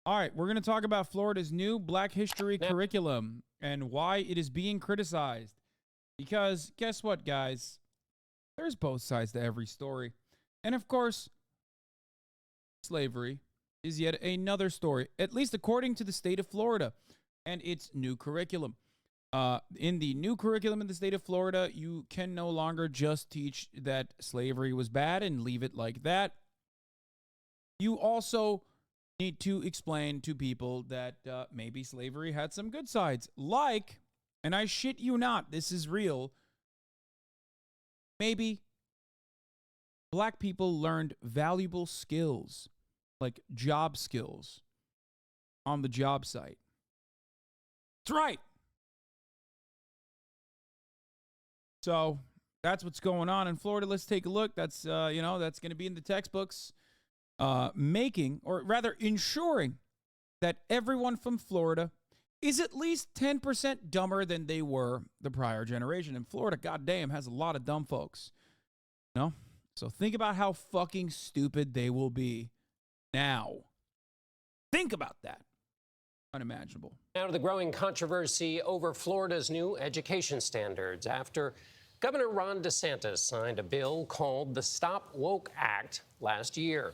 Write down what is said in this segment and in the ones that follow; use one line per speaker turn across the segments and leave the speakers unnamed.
All right, we're going to talk about Florida's new Black History curriculum and why it is being criticized. Because guess what, guys? There's both sides to every story. And of course, slavery is yet another story, at least according to the state of Florida and its new curriculum. In the new curriculum in the state of Florida, you can no longer just teach that slavery was bad and leave it like that. You also need to explain to people that maybe slavery had some good sides. Like, and I shit you not, this is real, maybe black people learned valuable skills, like job skills, on the job site. That's right. So that's what's going on in Florida. Let's take a look. That's, that's going to be in the textbooks. Making, or rather ensuring, that everyone from Florida is at least 10% dumber than they were the prior generation. And Florida, goddamn, has a lot of dumb folks. No? So think about how fucking stupid they will be now. Think about that. Unimaginable.
Now to the growing controversy over Florida's new education standards after Governor Ron DeSantis signed a bill called the Stop Woke Act last year.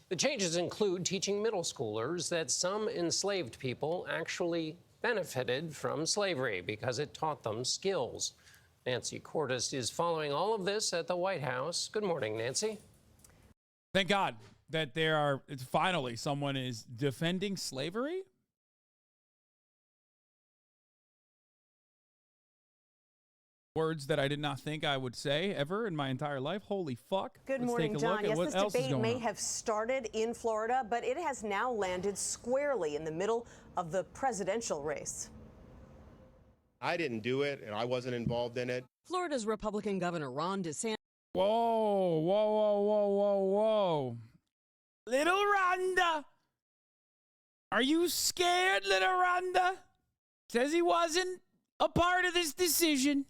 The changes include teaching middle schoolers that some enslaved people actually benefited from slavery because it taught them skills. Nancy Cordes is following all of this at the White House. Good morning, Nancy.
Thank God that finally someone is defending slavery. Words that I did not think I would say ever in my entire life. Holy fuck.
Good morning, John. Yes, this debate may have started in Florida, but it has now landed squarely in the middle of the presidential race.
I didn't do it, and I wasn't involved in it.
Florida's Republican Governor Ron DeSantis.
Whoa, whoa, whoa, whoa, whoa, whoa. Little Rhonda. Are you scared, little Rhonda? Says he wasn't a part of this decision.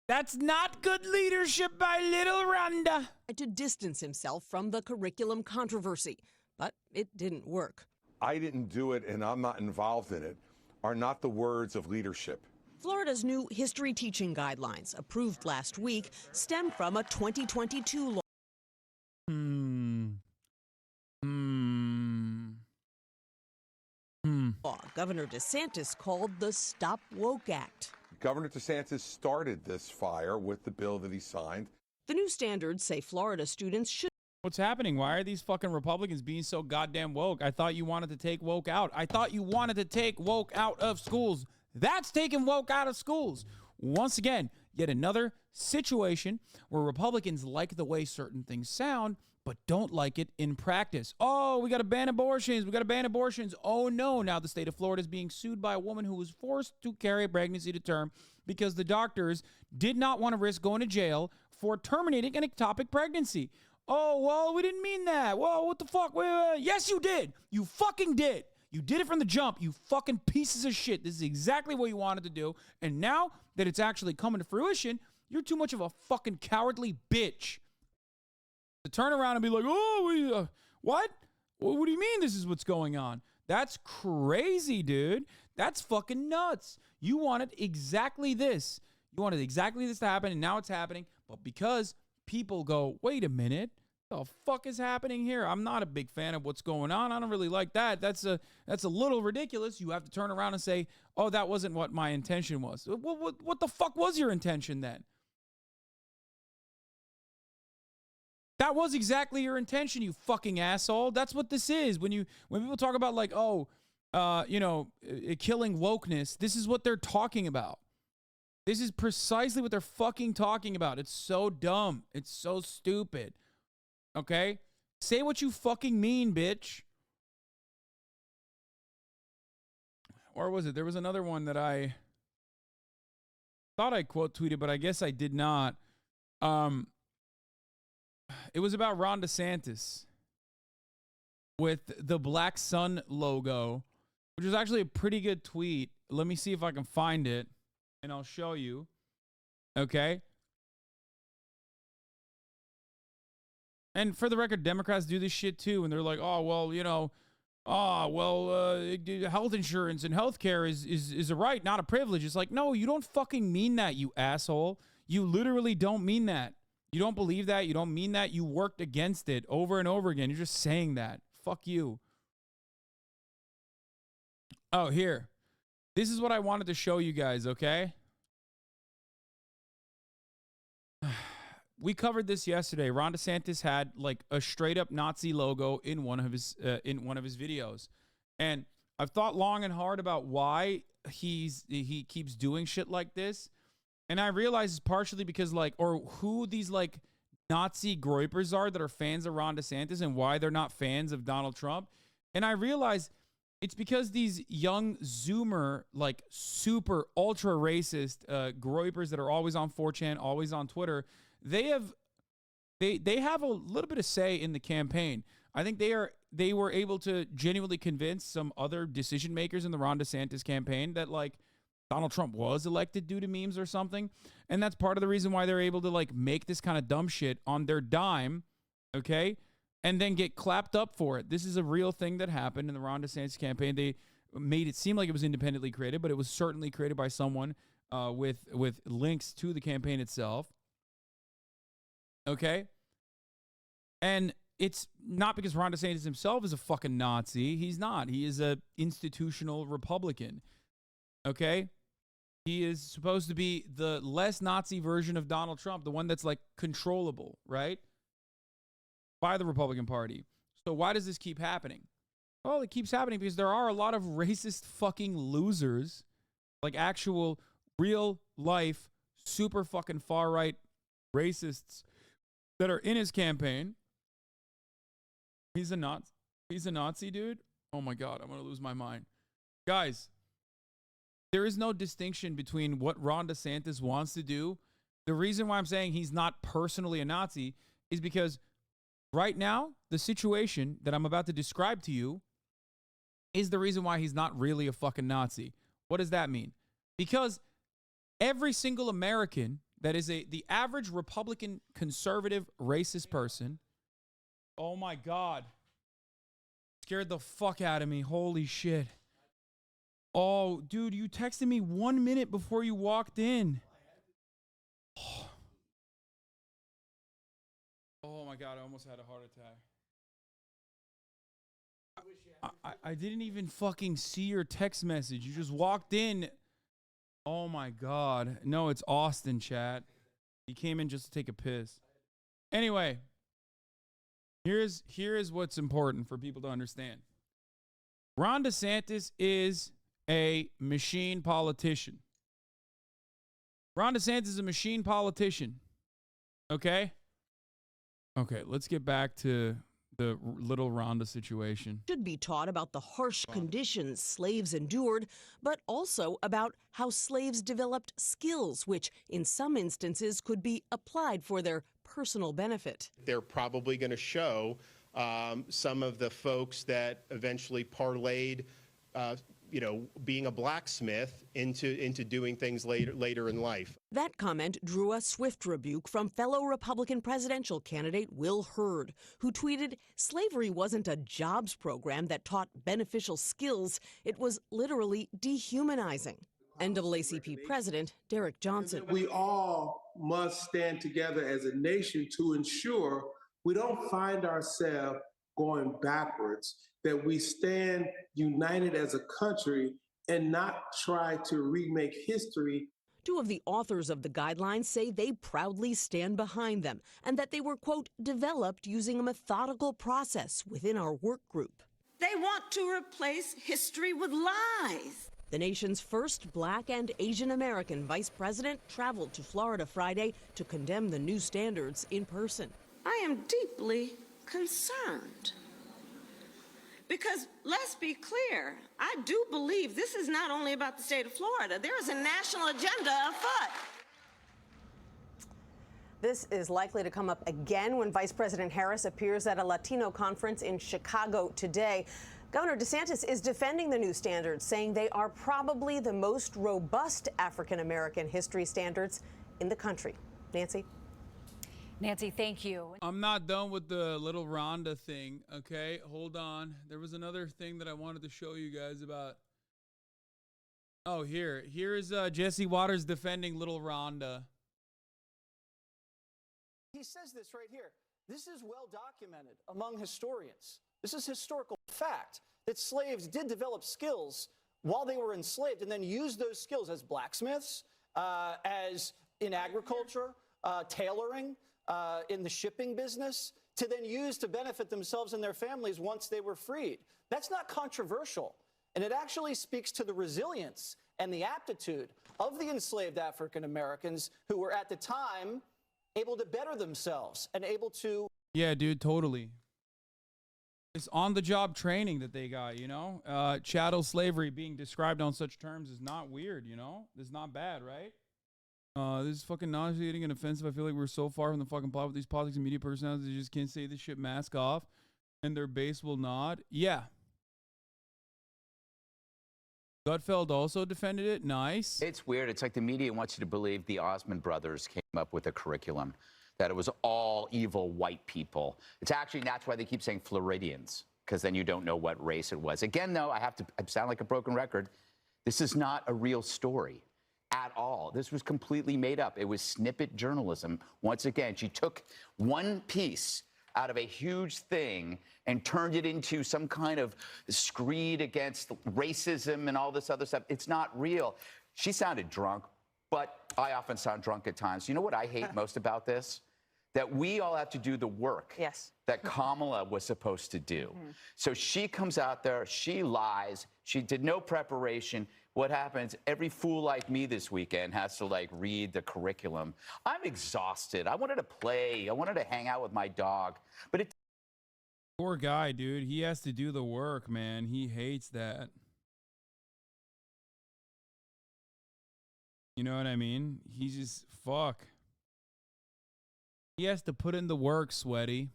That's not good leadership by little Rhonda.
To distance himself from the curriculum controversy, but it didn't work.
I didn't do it and I'm not involved in it are not the words of leadership.
Florida's new history teaching guidelines, approved last week, stem from a 2022 law. Governor DeSantis called the Stop Woke Act.
Governor DeSantis started this fire with the bill that he signed.
The new standards say Florida students should.
What's happening? Why are these fucking Republicans being so goddamn woke? I thought you wanted to take woke out. I thought you wanted to take woke out of schools. That's taking woke out of schools. Once again, yet another situation where Republicans like the way certain things sound, but don't like it in practice. Oh, we got to ban abortions. We got to ban abortions. Oh, no. Now the state of Florida is being sued by a woman who was forced to carry a pregnancy to term because the doctors did not want to risk going to jail for terminating an ectopic pregnancy. Oh, well, we didn't mean that. Whoa, what the fuck? Yes, you did. You fucking did. You did it from the jump, you fucking pieces of shit. This is exactly what you wanted to do. And now that it's actually coming to fruition, you're too much of a fucking cowardly bitch to turn around and be like, oh, what? What do you mean this is what's going on? That's crazy, dude. That's fucking nuts. You wanted exactly this. You wanted exactly this to happen, and now it's happening. But because people go, wait a minute, the fuck is happening here? I'm not a big fan of what's going on. I don't really like that. That's a little ridiculous. You have to turn around and say, oh, that wasn't what my intention was. What the fuck was your intention then? That was exactly your intention, you fucking asshole. That's what this is. When people talk about like, killing wokeness, this is what they're talking about. This is precisely what they're fucking talking about. It's so dumb. It's so stupid. Okay? Say what you fucking mean, bitch. Or was it? There was another one that I thought I quote tweeted, but I guess I did not. It was about Ron DeSantis with the Black Sun logo, which was actually a pretty good tweet. Let me see if I can find it, and I'll show you. Okay? And for the record, Democrats do this shit too. And they're like, oh, well, you know, health insurance and health care is a right, not a privilege. It's like, no, you don't fucking mean that, you asshole. You literally don't mean that. You don't believe that. You don't mean that. You worked against it over and over again. You're just saying that. Fuck you. Oh, here. This is what I wanted to show you guys, okay? We covered this yesterday. Ron DeSantis had like a straight up Nazi logo in one of his videos. And I've thought long and hard about why he keeps doing shit like this. And I realize it's partially because or who these like Nazi groypers are that are fans of Ron DeSantis and why they're not fans of Donald Trump. And I realize it's because these young Zoomer, like super ultra racist groypers that are always on 4chan, always on Twitter, they have a little bit of say in the campaign. I think they were able to genuinely convince some other decision makers in the Ron DeSantis campaign that like Donald Trump was elected due to memes or something. And that's part of the reason why they're able to like make this kind of dumb shit on their dime, okay? And then get clapped up for it. This is a real thing that happened in the Ron DeSantis campaign. They made it seem like it was independently created, but it was certainly created by someone with links to the campaign itself. Okay? And it's not because Ron DeSantis himself is a fucking Nazi. He's not. He is a institutional Republican. Okay? He is supposed to be the less Nazi version of Donald Trump, the one that's like controllable, right? By the Republican Party. So why does this keep happening? Well, it keeps happening because there are a lot of racist fucking losers, like actual real life super fucking far right racists that are in his campaign. He's a Nazi, dude. Oh my God, I'm going to lose my mind. Guys, there is no distinction between what Ron DeSantis wants to do. The reason why I'm saying he's not personally a Nazi is because right now, the situation that I'm about to describe to you is the reason why he's not really a fucking Nazi. What does that mean? Because every single American that is the average Republican, conservative, racist person, oh my God, scared the fuck out of me. Holy shit. Oh, dude, you texted me 1 minute before you walked in. Oh my God, I almost had a heart attack. I didn't even fucking see your text message. You just walked in. Oh my God. No, it's Austin, chat. He came in just to take a piss. Anyway, here is what's important for people to understand. Ron DeSantis is a machine politician. Ron DeSantis is a machine politician. Okay? Okay, let's get back to the little Rhonda situation.
Should be taught about the harsh conditions slaves endured, but also about how slaves developed skills, which in some instances could be applied for their personal benefit.
They're probably going to show some of the folks that eventually parlayed, being a blacksmith into doing things later in life.
That comment drew a swift rebuke from fellow Republican presidential candidate Will Hurd, who tweeted, "Slavery wasn't a jobs program that taught beneficial skills. It was literally dehumanizing." NAACP President Derek Johnson.
We all must stand together as a nation to ensure we don't find ourselves going backwards, that we stand united as a country and not try to remake history.
Two of the authors of the guidelines say they proudly stand behind them and that they were, quote, developed using a methodical process within our work group.
They want to replace history with lies.
The nation's first Black and Asian American vice president traveled to Florida Friday to condemn the new standards in person.
I am deeply concerned. Because let's be clear, I do believe this is not only about the state of Florida. There is a national agenda afoot.
This is likely to come up again when Vice President Harris appears at a Latino conference in Chicago today. Governor DeSantis is defending the new standards, saying they are probably the most robust African-American history standards in the country. Nancy?
Nancy, thank you.
I'm not done with the little Rhonda thing, okay? Hold on. There was another thing that I wanted to show you guys about. Oh, here. Here is Jesse Waters defending little Rhonda.
He says this right here. This is well documented among historians. This is historical fact that slaves did develop skills while they were enslaved and then used those skills as blacksmiths, as in agriculture, tailoring, in the shipping business, to then use to benefit themselves and their families once they were freed. That's not controversial. And it actually speaks to the resilience and the aptitude of the enslaved African Americans who were at the time able to better themselves and able to.
Yeah, dude, totally. It's on-the-job training that they got, you know? Chattel slavery being described on such terms is not weird, you know? It's not bad, right? This is fucking nauseating and offensive. I feel like we're so far from the fucking plot with these politics and media personalities. They just can't say this shit, mask off, and their base will nod. Yeah. Gutfeld also defended it. Nice.
It's weird. It's like the media wants you to believe the Osmond brothers came up with a curriculum, that it was all evil white people. It's actually, that's why they keep saying Floridians, because then you don't know what race it was. Again, though, I sound like a broken record. This is not a real story at all. This was completely made up. It was snippet journalism. Once again, she took one piece out of a huge thing and turned it into some kind of screed against racism and all this other stuff. It's not real. She sounded drunk, but I often sound drunk at times. You know what I hate most about this? That we all have to do the work that Kamala was supposed to do. So she comes out there, she lies, she did no preparation. What happens? Every fool like me this weekend has to like read the curriculum. I'm exhausted. I wanted to play. I wanted to hang out with my dog, but it.
Poor guy, dude. He has to do the work, man. He hates that. You know what I mean? He's just, fuck. He has to put in the work, Sweaty,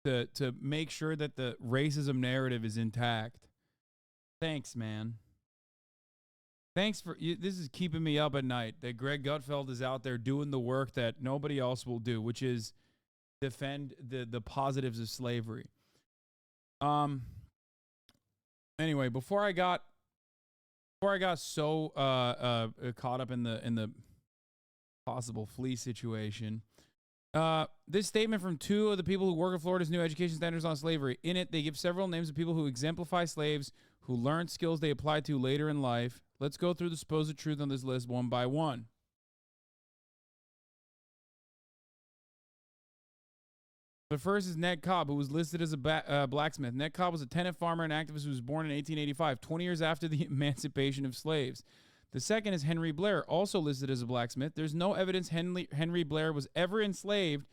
to make sure that the racism narrative is intact. Thanks, man. Thanks for this is keeping me up at night, that Greg Gutfeld is out there doing the work that nobody else will do, which is defend the positives of slavery. Anyway, before I got so caught up in the possible flea situation, this statement from two of the people who work at Florida's new education standards on slavery. In it, they give several names of people who exemplify slaves who learned skills they applied to later in life. Let's go through the supposed truth on this list one by one. The first is Ned Cobb, who was listed as a blacksmith. Ned Cobb was a tenant farmer and activist who was born in 1885, 20 years after the emancipation of slaves. The second is Henry Blair, also listed as a blacksmith. There's no evidence Henry Blair was ever enslaved,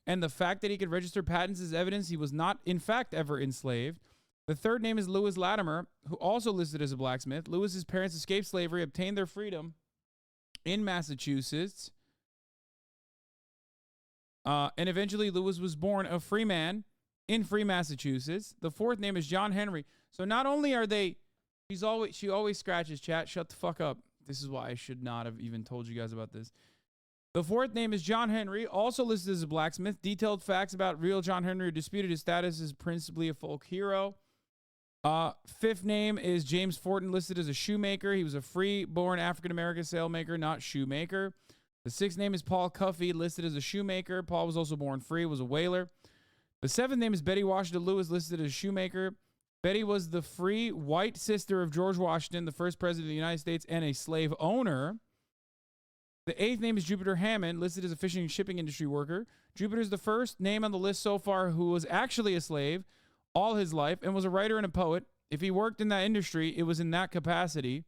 and the fact that he could register patents is evidence he was not, in fact, ever enslaved. The third name is Lewis Latimer, who also listed as a blacksmith. Lewis's parents escaped slavery, obtained their freedom in Massachusetts, and eventually Lewis was born a free man in free Massachusetts. The fourth name is John Henry. So not only are they, she always scratches, chat, shut the fuck up. This is why I should not have even told you guys about this. The fourth name is John Henry, also listed as a blacksmith. Detailed facts about real John Henry are disputed. His status is principally a folk hero. Fifth name is James Fortin, listed as a shoemaker. He was a free-born African-American sailmaker, not shoemaker. The sixth name is Paul Cuffey, listed as a shoemaker. Paul was also born free, was a whaler. The seventh name is Betty Washington Lewis, listed as shoemaker. Betty was the free white sister of George Washington, the first president of the United States, and a slave owner. The eighth name is Jupiter Hammond, listed as a fishing and shipping industry worker. Jupiter is the first name on the list so far who was actually a slave all his life and was a writer and a poet. If he worked in that industry, it was in that capacity.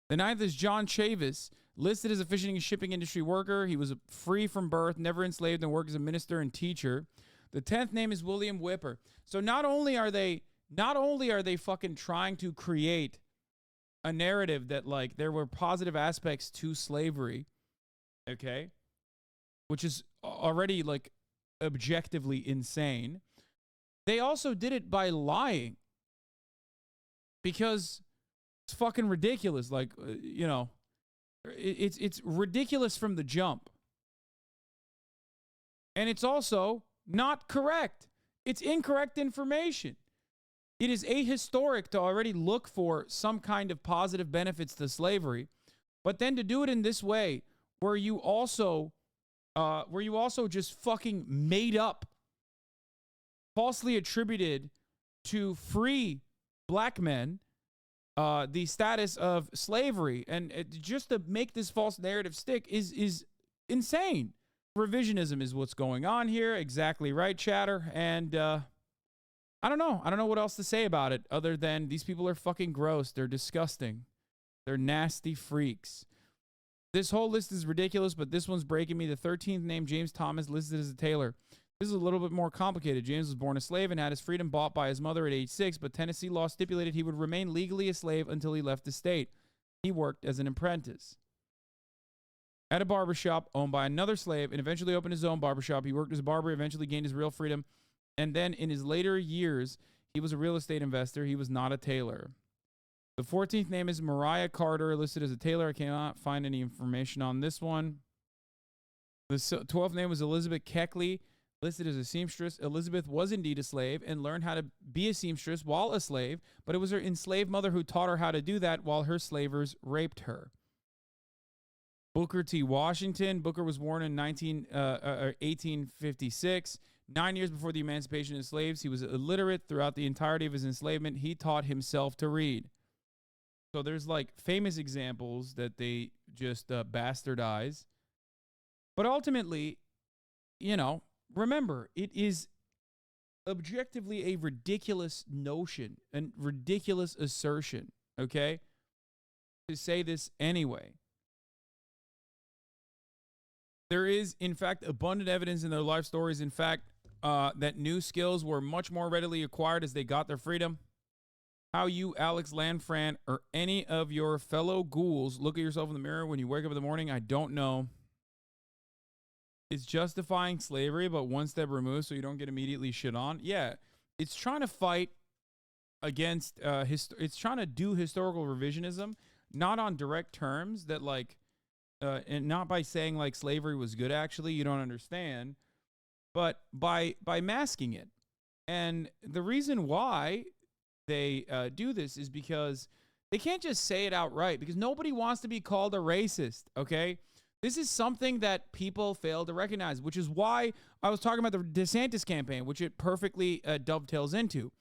The ninth is John Chavis, listed as a fishing and shipping industry worker. He was free from birth, never enslaved, and worked as a minister and teacher. The 10th name is William Whipper. So not only are they fucking trying to create a narrative that like there were positive aspects to slavery, okay, which is already like objectively insane. They also did it by lying, because it's fucking ridiculous. Like, you know, it's ridiculous from the jump. And it's also not correct. It's incorrect information. It is ahistoric to already look for some kind of positive benefits to slavery, but then to do it in this way, where you also just fucking made up, falsely attributed to free black men the status of slavery, and just to make this false narrative stick is insane. Revisionism is what's going on here. Exactly right, chatter. And I don't know. I don't know what else to say about it other than these people are fucking gross. They're disgusting. They're nasty freaks. This whole list is ridiculous, but this one's breaking me. The 13th name, James Thomas, listed as a tailor. This is a little bit more complicated. James was born a slave and had his freedom bought by his mother at age 6, but Tennessee law stipulated he would remain legally a slave until he left the state. He worked as an apprentice at a barbershop owned by another slave and eventually opened his own barbershop. He worked as a barber, eventually gained his real freedom, and then in his later years, he was a real estate investor. He was not a tailor. The 14th name is Mariah Carter, listed as a tailor. I cannot find any information on this one. The 12th name was Elizabeth Keckley, listed as a seamstress. Elizabeth was indeed a slave and learned how to be a seamstress while a slave, but it was her enslaved mother who taught her how to do that while her slavers raped her. Booker T. Washington. Booker was born in 1856. 9 years before the emancipation of slaves, he was illiterate throughout the entirety of his enslavement. He taught himself to read. So there's like famous examples that they just bastardize. But ultimately, you know, remember, it is objectively a ridiculous notion and ridiculous assertion, okay, to say this anyway. There is, in fact, abundant evidence in their life stories, in fact, that new skills were much more readily acquired as they got their freedom. How you, Alex Lanfran, or any of your fellow ghouls look at yourself in the mirror when you wake up in the morning, I don't know. It's justifying slavery, but one step removed so you don't get immediately shit on. Yeah, it's trying to fight against, it's trying to do historical revisionism, not on direct terms that like, and not by saying like slavery was good, actually, you don't understand, but by masking it. And the reason why they do this is because they can't just say it outright, because nobody wants to be called a racist, okay? This is something that people fail to recognize, which is why I was talking about the DeSantis campaign, which it perfectly dovetails into.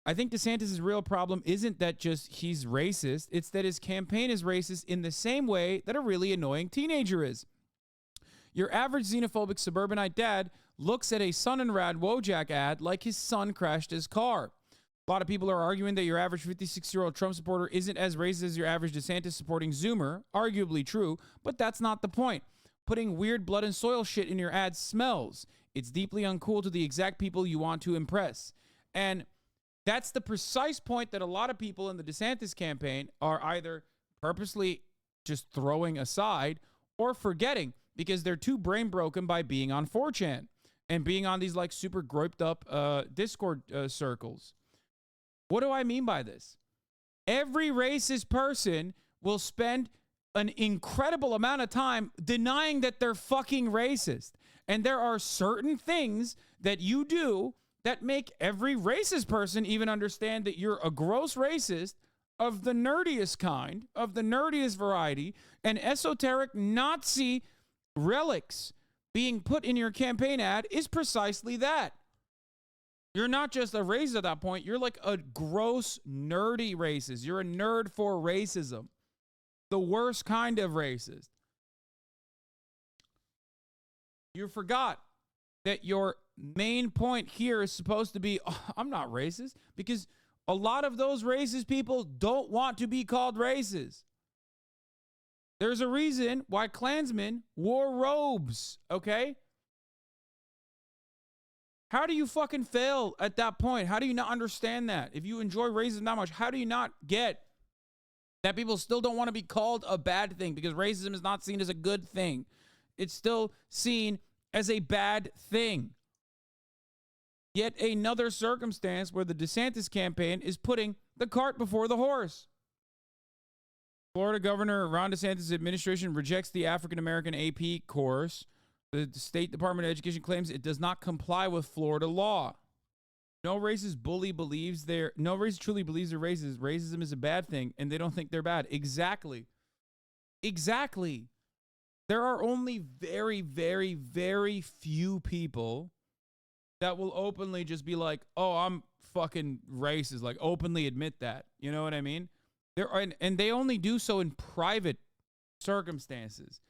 I think DeSantis' real problem isn't that just he's racist. It's that his campaign is racist in the same way that a really annoying teenager is. Your average xenophobic suburbanite dad looks at a Sun and Rad Wojak ad like his son crashed his car. A lot of people are arguing that your average 56-year-old Trump supporter isn't as racist as your average DeSantis supporting Zoomer. Arguably true, but that's not the point. Putting weird blood and soil shit in your ad smells. It's deeply uncool to the exact people you want to impress. And that's the precise point that a lot of people in the DeSantis campaign are either purposely just throwing aside or forgetting because they're too brain broken by being on 4chan and being on these like super groped up Discord circles. What do I mean by this? Every racist person will spend an incredible amount of time denying that they're fucking racist. And there are certain things that you do that make every racist person even understand that you're a gross racist of the nerdiest kind, of the nerdiest variety, and esoteric Nazi relics being put in your campaign ad is precisely that. You're not just a racist at that point. You're like a gross, nerdy racist. You're a nerd for racism. The worst kind of racist. You forgot that your main point here is supposed to be, oh, I'm not racist, because a lot of those racist people don't want to be called racist. There's a reason why Klansmen wore robes, okay? How do you fucking fail at that point? How do you not understand that? If you enjoy racism that much, how do you not get that people still don't want to be called a bad thing? Because racism is not seen as a good thing. It's still seen as a bad thing. Yet another circumstance where the DeSantis campaign is putting the cart before the horse. Florida Governor Ron DeSantis' administration rejects the African American AP course The State Department of Education claims it does not comply with Florida law. No racist truly believes they're racist. Racism is a bad thing, and they don't think they're bad. Exactly. Exactly. There are only very, very, very few people that will openly just be like, oh, I'm fucking racist. Like, openly admit that. You know what I mean? And they only do so in private circumstances.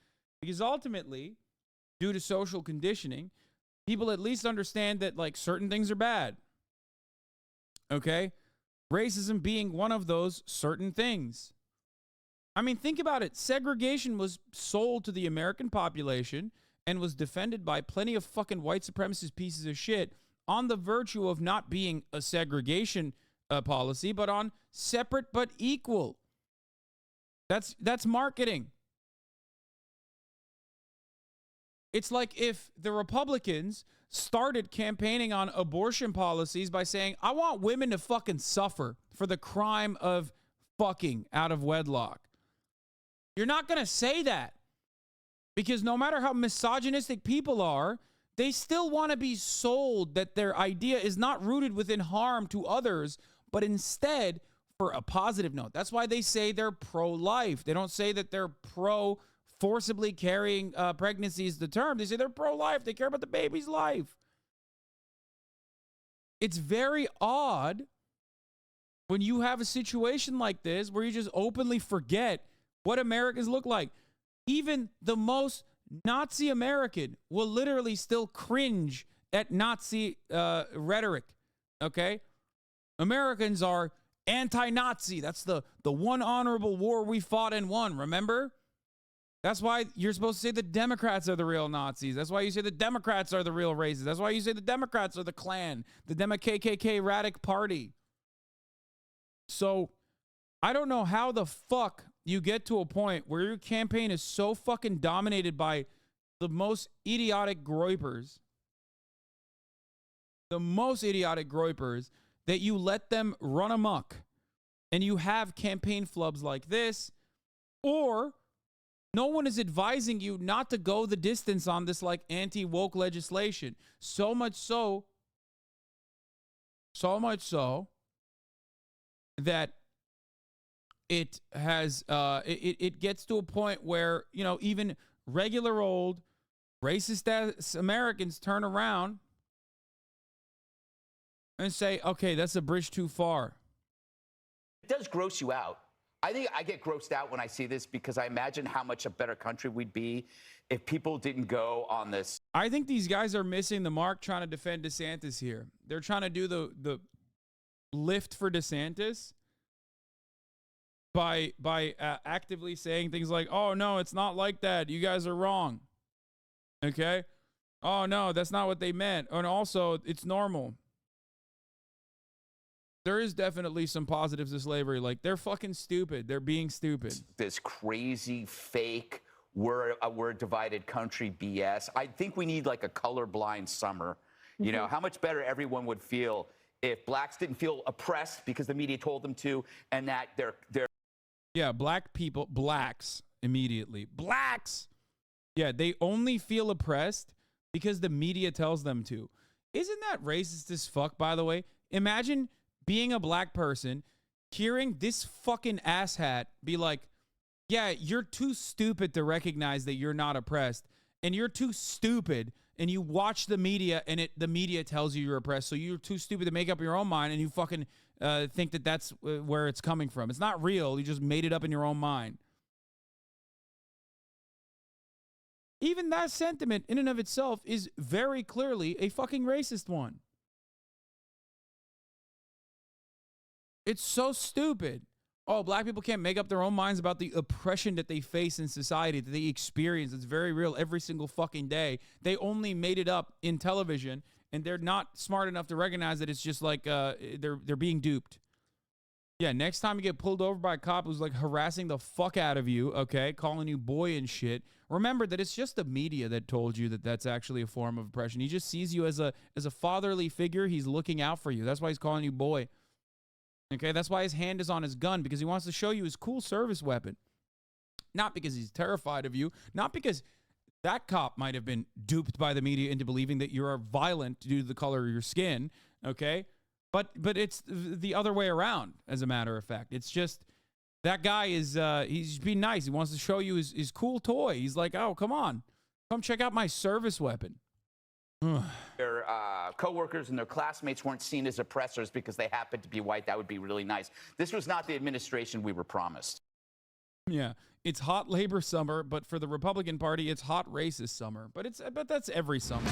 Because ultimately, due to social conditioning, people at least understand that, like, certain things are bad. Okay? Racism being one of those certain things. I mean, think about it. Segregation was sold to the American population and was defended by plenty of fucking white supremacist pieces of shit on the virtue of not being a segregation policy, but on separate but equal. That's marketing. It's like if the Republicans started campaigning on abortion policies by saying, I want women to fucking suffer for the crime of fucking out of wedlock. You're not going to say that, because no matter how misogynistic people are, they still want to be sold that their idea is not rooted within harm to others, but instead for a positive note. That's why they say they're pro-life. They don't say that they're forcibly carrying pregnancy is the term. They say they're pro-life. They care about the baby's life. It's very odd when you have a situation like this where you just openly forget what Americans look like. Even the most Nazi American will literally still cringe at Nazi rhetoric, okay? Americans are anti-Nazi. That's the one honorable war we fought and won, remember? That's why you're supposed to say the Democrats are the real Nazis. That's why you say the Democrats are the real racists. That's why you say the Democrats are the Klan, the KKK Radic Party. So I don't know how the fuck you get to a point where your campaign is so fucking dominated by the most idiotic groypers, that you let them run amok and you have campaign flubs like this, or no one is advising you not to go the distance on this, like, anti-woke legislation. So much so that it has it gets to a point where, you know, even regular old racist Americans turn around and say, okay, that's a bridge too far.
It does gross you out. I think I get grossed out when I see this, because I imagine how much a better country we'd be if people didn't go on this.
I think these guys are missing the mark trying to defend DeSantis here. They're trying to do the lift for DeSantis by actively saying things like, oh, no, it's not like that. You guys are wrong. Okay? Oh, no, that's not what they meant. And also, it's normal. There is definitely some positives to slavery. Like, they're fucking stupid. They're being stupid.
This crazy, fake, we're a divided country BS. I think we need like a colorblind summer. You know, how much better everyone would feel if blacks didn't feel oppressed because the media told them to, and that they're
Yeah, blacks immediately. Blacks! Yeah, they only feel oppressed because the media tells them to. Isn't that racist as fuck, by the way? Imagine being a black person, hearing this fucking asshat be like, yeah, you're too stupid to recognize that you're not oppressed, and you're too stupid, and you watch the media, and the media tells you you're oppressed, so you're too stupid to make up your own mind, and you fucking think that that's where it's coming from. It's not real. You just made it up in your own mind. Even that sentiment in and of itself is very clearly a fucking racist one. It's so stupid. Oh, black people can't make up their own minds about the oppression that they face in society, that they experience. It's very real every single fucking day. They only made it up in television, and they're not smart enough to recognize that it's just like they're being duped. Yeah, next time you get pulled over by a cop who's like harassing the fuck out of you, okay, calling you boy and shit, remember that it's just the media that told you that that's actually a form of oppression. He just sees you as a fatherly figure. He's looking out for you. That's why he's calling you boy. Okay, that's why his hand is on his gun, because he wants to show you his cool service weapon. Not because he's terrified of you, not because That cop might have been duped by the media into believing that you're violent due to the color of your skin, okay? But it's the other way around, as a matter of fact. It's just that guy is he's being nice. He wants to show you his cool toy. He's like, oh, come on. Come check out my service weapon.
Their coworkers and their classmates weren't seen as oppressors because they happened to be white. That would be really nice. This was not the administration we were promised.
Yeah, it's hot labor summer, but for the Republican Party, it's hot racist summer. But that's every summer.